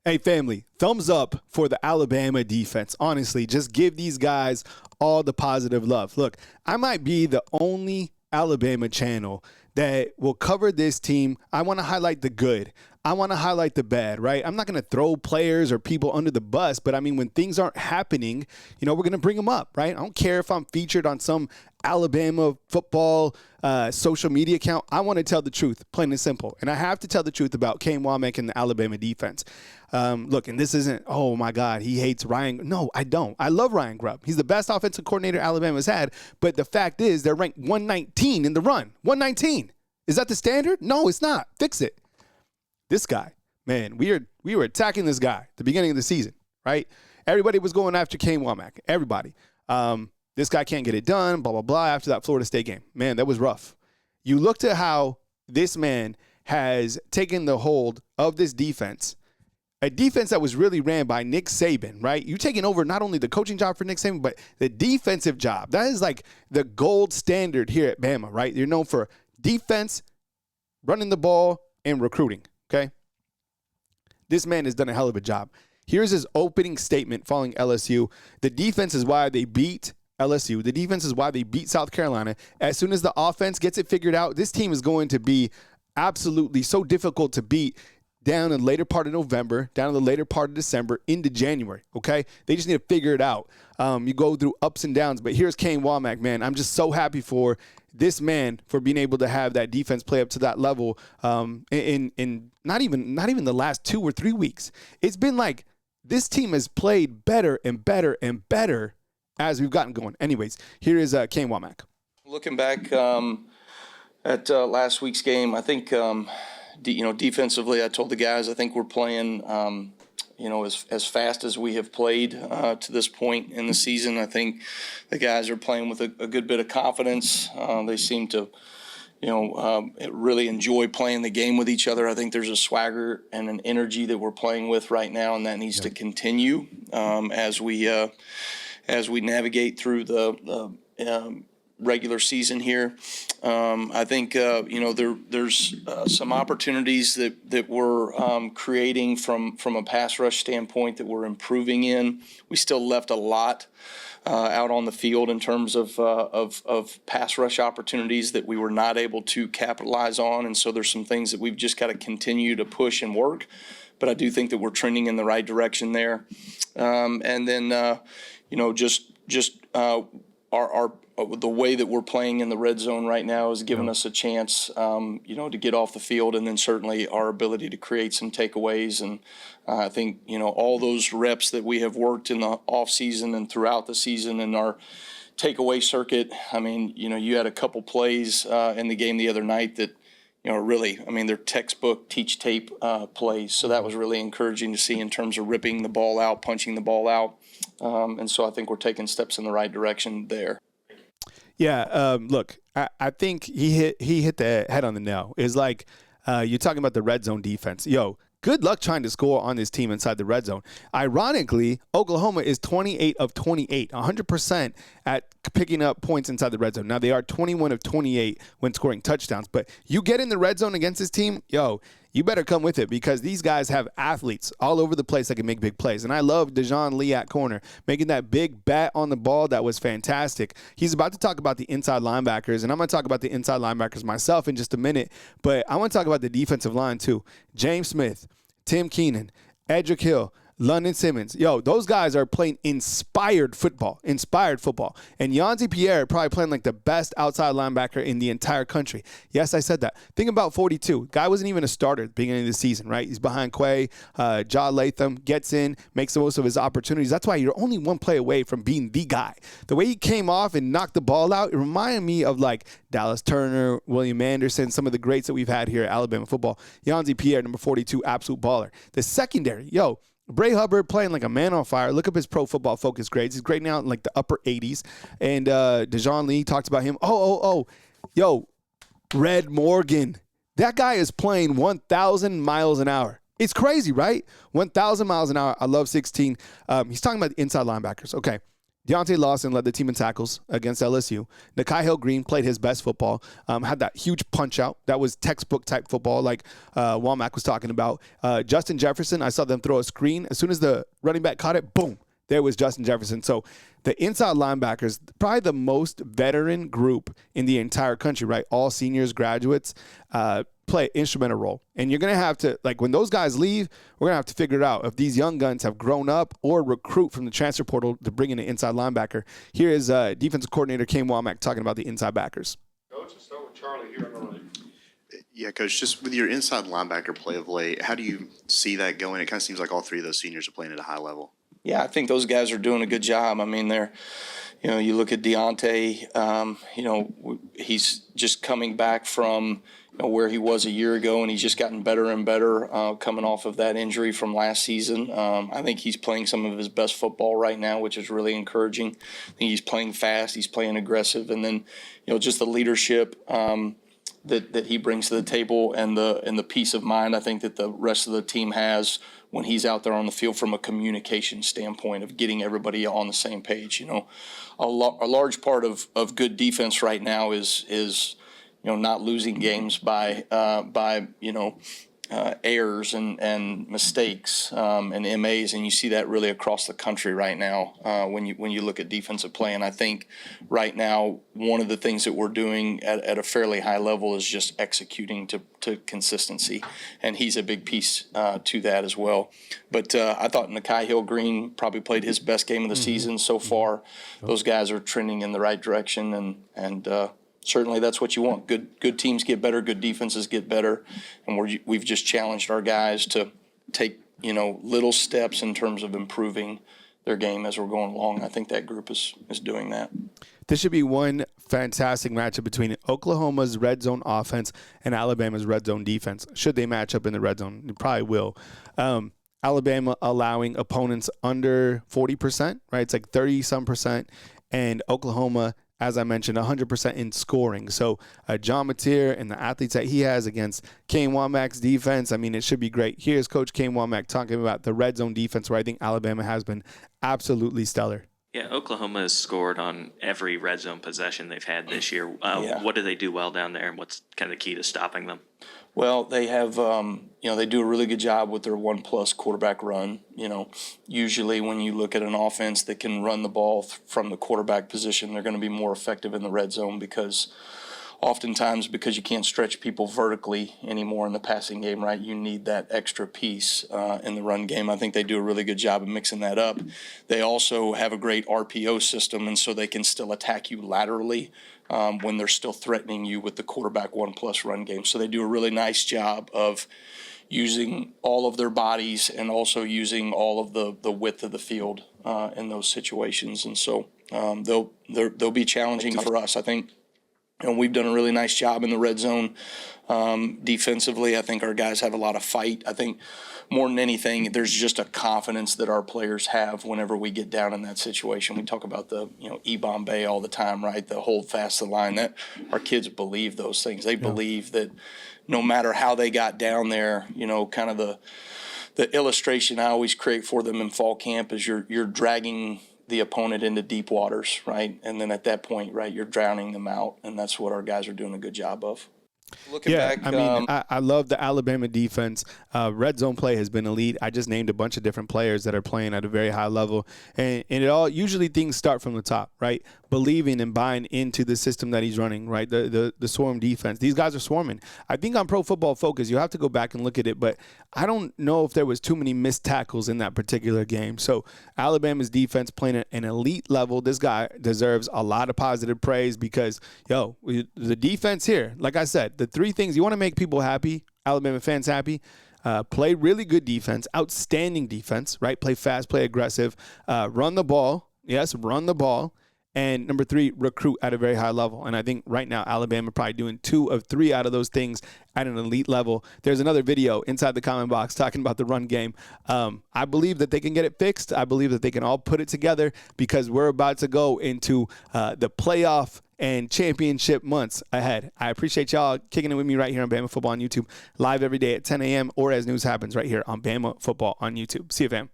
Hey, family, thumbs up for the Alabama defense. Honestly, just give these guys all the positive love. Look, I might be the only Alabama channel that will cover this team. I want to highlight the good. I want to highlight the bad, right? I'm not going to throw players or people under the bus, but I mean, when things aren't happening, we're going to bring them up, right? I don't care if I'm featured on some Alabama football social media account. I want to tell the truth, plain and simple. And I have to tell the truth about Kane Wommack and the Alabama defense. Look, and this isn't, oh my God, he hates Ryan. No, I don't. I love Ryan Grubb. He's the best offensive coordinator Alabama's had. But the fact is, they're ranked 119 in the run. 119. Is that the standard? No, it's not. Fix it. This guy, man, we were attacking this guy at the beginning of the season, right? Everybody was going after Kane Wommack. Everybody. This guy can't get it done, blah, blah, blah, after that Florida State game. Man, that was rough. You looked at how this man has taken the hold of this defense, a defense that was really ran by Nick Saban, right? You're taking over not only the coaching job for Nick Saban, but the defensive job. That is like the gold standard here at Bama, right? You're known for defense, running the ball, and recruiting, okay? This man has done a hell of a job. Here's his opening statement following LSU. The defense is why they beat LSU. The defense is why they beat South Carolina. As soon as the offense gets it figured out, this team is going to be absolutely so difficult to beat down in the later part of November, down in the later part of December, into January, okay? They just need to figure it out. You go through ups and downs, but here's Kane Wommack, man. I'm just so happy for this man for being able to have that defense play up to that level in not even the last 2 or 3 weeks. It's been like this team has played better and better and better as we've gotten going. Anyways, here is Kane Wommack. Looking back at last week's game, I think defensively, I told the guys I think we're playing as fast as we have played to this point in the season. I think the guys are playing with a good bit of confidence. They seem to really enjoy playing the game with each other. I think there's a swagger and an energy that we're playing with right now, and that needs to continue as we navigate through the regular season here. I think there's some opportunities that we're creating from a pass rush standpoint that we're improving in. We still left a lot out on the field in terms of pass rush opportunities that we were not able to capitalize on, and so there's some things that we've just got to continue to push and work. But I do think that we're trending in the right direction there. And then the way that we're playing in the red zone right now is giving us a chance, to get off the field, and then certainly our ability to create some takeaways. And I think, all those reps that we have worked in the off season and throughout the season in our takeaway circuit. I mean, you had a couple plays in the game the other night that, they're textbook teach tape plays. So that was really encouraging to see in terms of ripping the ball out, punching the ball out. And so I think we're taking steps in the right direction there. Yeah, look, I think he hit the head on the nail. It's like you're talking about the red zone defense. Yo, good luck trying to score on this team inside the red zone. Ironically, Oklahoma is 28 of 28, 100% at picking up points inside the red zone. Now, they are 21 of 28 when scoring touchdowns. But you get in the red zone against this team, yo, you better come with it, because these guys have athletes all over the place that can make big plays. And I love Dejon Lee at corner, making that big bat on the ball. That was fantastic. He's about to talk about the inside linebackers, and I'm going to talk about the inside linebackers myself in just a minute. But I want to talk about the defensive line too. James Smith, Tim Keenan, Edric Hill, London Simmons. Yo, those guys are playing inspired football. And Yanzi Pierre probably playing like the best outside linebacker in the entire country. Yes, I said that. Think about 42. Guy wasn't even a starter at the beginning of the season, right? He's behind Quay. Ja Latham gets in, makes the most of his opportunities. That's why you're only one play away from being the guy. The way he came off and knocked the ball out, it reminded me of like Dallas Turner, William Anderson, some of the greats that we've had here at Alabama football. Yanzi Pierre, number 42, absolute baller. The secondary, yo, Bray Hubbard playing like a man on fire. Look up his Pro Football Focus grades. He's great now in like the upper 80s. And Dejon Lee talked about him. Yo, Red Morgan. That guy is playing 1,000 miles an hour. It's crazy, right? 1,000 miles an hour. I love 16. He's talking about the inside linebackers. Okay. Deontay Lawson led the team in tackles against LSU. Nikhai Hill-Green played his best football, had that huge punch-out. That was textbook-type football like Wommack was talking about. Justin Jefferson, I saw them throw a screen. As soon as the running back caught it, boom, there was Justin Jefferson. So the inside linebackers, probably the most veteran group in the entire country, right? All seniors, graduates, play an instrumental role. And you're going to have to, like when those guys leave, we're going to have to figure it out if these young guns have grown up or recruit from the transfer portal to bring in an inside linebacker. Here is defensive coordinator Kane Wommack talking about the inside backers. Coach, let's start with Charlie here on the right. Yeah, Coach, just with your inside linebacker play of late, how do you see that going? It kind of seems like all three of those seniors are playing at a high level. Yeah, I think those guys are doing a good job. I mean, you look at Deontay, he's just coming back from where he was a year ago, and he's just gotten better and better coming off of that injury from last season. I think he's playing some of his best football right now, which is really encouraging. I think he's playing fast, he's playing aggressive, and then, just the leadership that he brings to the table and the peace of mind I think that the rest of the team has when he's out there on the field from a communication standpoint of getting everybody on the same page. A large part of good defense right now is not losing games by errors and mistakes and MAs, and you see that really across the country right now when you look at defensive play. And I think right now one of the things that we're doing at a fairly high level is just executing to consistency, and he's a big piece to that as well. But I thought Nikhai Hill-Green probably played his best game of the season so far. Those guys are trending in the right direction, and certainly that's what you want. Good teams get better, good defenses get better, and we've just challenged our guys to take little steps in terms of improving their game as we're going along. I think that group is doing that. This should be one fantastic matchup between Oklahoma's red zone offense and Alabama's red zone defense. Should they match up in the red zone? It probably will. Alabama allowing opponents under 40%, right? It's like 30-some%, and Oklahoma, as I mentioned, 100% in scoring. So John Mateer and the athletes that he has against Kane Wommack's defense, I mean, it should be great. Here's Coach Kane Wommack talking about the red zone defense, where I think Alabama has been absolutely stellar. Yeah, Oklahoma has scored on every red zone possession they've had this year. What do they do well down there, and what's kind of the key to stopping them? Well, they have, they do a really good job with their 1+ quarterback run. Usually when you look at an offense that can run the ball from the quarterback position, they're going to be more effective in the red zone because you can't stretch people vertically anymore in the passing game, right? You need that extra piece in the run game. I think they do a really good job of mixing that up. They also have a great RPO system, and so they can still attack you laterally when they're still threatening you with the quarterback 1+ run game. So they do a really nice job of using all of their bodies and also using all of the width of the field in those situations. And so they'll be challenging for us, I think. And we've done a really nice job in the red zone defensively. I think our guys have a lot of fight. I think more than anything, there's just a confidence that our players have whenever we get down in that situation. We talk about the E-Bombay all the time, right? The hold fast the line. That our kids believe those things. They believe that no matter how they got down there, kind of the illustration I always create for them in fall camp is you're dragging the opponent into deep waters, right? And then at that point, right, you're drowning them out, and that's what our guys are doing a good job of. Looking back, I love the Alabama defense. Red zone play has been elite. I just named a bunch of different players that are playing at a very high level, and it all usually things start from the top, right? Believing and buying into the system that he's running, right? The swarm defense. These guys are swarming. I think on Pro Football Focus, you have to go back and look at it, but I don't know if there was too many missed tackles in that particular game. So Alabama's defense playing at an elite level. This guy deserves a lot of positive praise because, the defense here, like I said, the three things you want to make people happy, Alabama fans happy. Play really good defense, outstanding defense, right? Play fast, play aggressive, run the ball. Yes, run the ball. And number 3, recruit at a very high level. And I think right now Alabama probably doing 2 of 3 out of those things at an elite level. There's another video inside the comment box talking about the run game. I believe that they can get it fixed. I believe that they can all put it together because we're about to go into the playoff and championship months ahead. I appreciate y'all kicking it with me right here on Bama Football on YouTube, live every day at 10 a.m. or as news happens right here on Bama Football on YouTube. See you, fam.